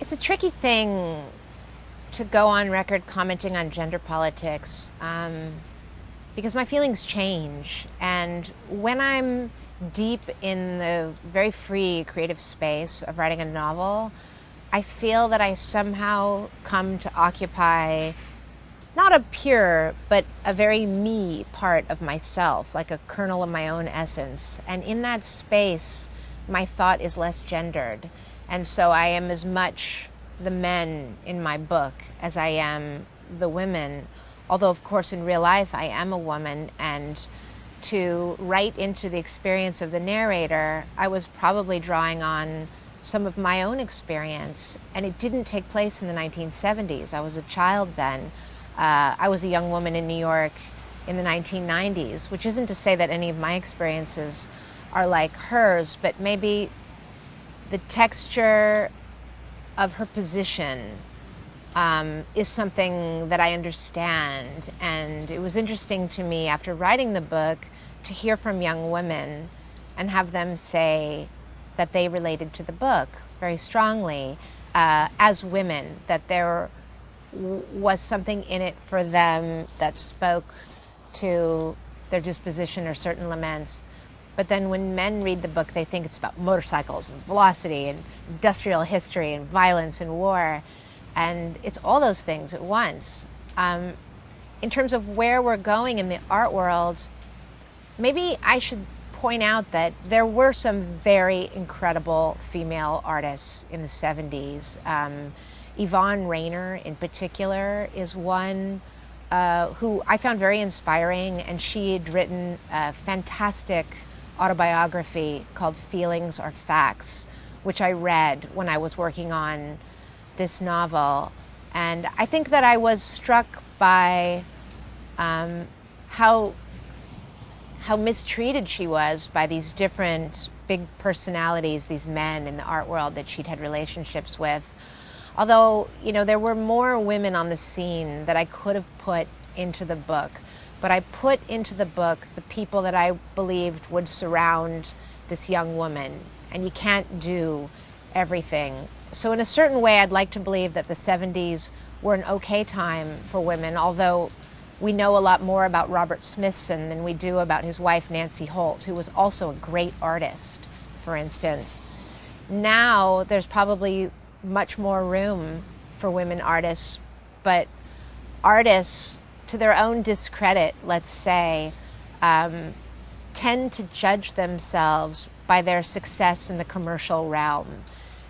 It's a tricky thing to go on record commenting on gender politics because my feelings change. And when I'm deep in the very free creative space of writing a novel, I feel that I somehow come to occupy not a pure, but a very me part of myself, like a kernel of my own essence. And in that space, my thought is less gendered. And so I am as much the men in my book as I am the women. Although, of course, in real life, I am a woman. And to write into the experience of the narrator, I was probably drawing on some of my own experience. And it didn't take place in the 1970s. I was a child then. I was a young woman in New York in the 1990s, which isn't to say that any of my experiences are like hers, but maybe the texture of her position is something that I understand. And it was interesting to me after writing the book to hear from young women and have them say that they related to the book very strongly as women, that there was something in it for them that spoke to their disposition or certain laments. But then when men read the book, they think it's about motorcycles and velocity and industrial history and violence and war. And it's all those things at once. In terms of where we're going in the art world, maybe I should point out that there were some very incredible female artists in the 70s. Yvonne Rainer, in particular, is one who I found very inspiring, and she had written a fantastic autobiography called Feelings Are Facts, which I read when I was working on this novel. And I think that I was struck by how mistreated she was by these different big personalities, these men in the art world that she'd had relationships with. Although, there were more women on the scene that I could have put into the book. But I put into the book the people that I believed would surround this young woman. And you can't do everything. So in a certain way, I'd like to believe that the 70s were an okay time for women, although we know a lot more about Robert Smithson than we do about his wife, Nancy Holt, who was also a great artist, for instance. Now, there's probably much more room for women artists, but artists, to their own discredit, let's say, tend to judge themselves by their success in the commercial realm.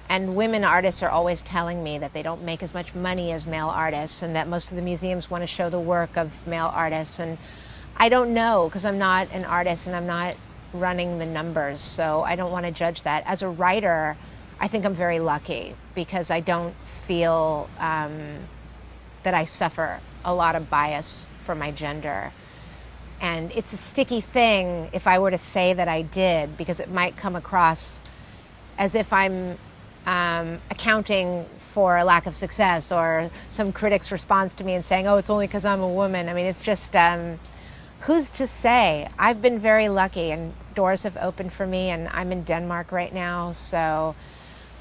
And women artists are always telling me that they don't make as much money as male artists, and that most of the museums want to show the work of male artists. And I don't know, because I'm not an artist and I'm not running the numbers, so I don't want to judge that. As a writer, I think I'm very lucky because I don't feel that I suffer a lot of bias for my gender. And it's a sticky thing if I were to say that I did, because it might come across as if I'm accounting for a lack of success, or some critic's response to me and saying, oh, it's only because I'm a woman. I mean, it's just, who's to say? I've been very lucky and doors have opened for me, and I'm in Denmark right now, so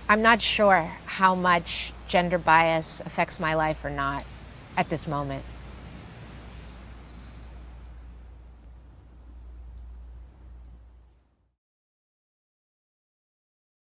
I'm not sure how much gender bias affects my life or not at this moment.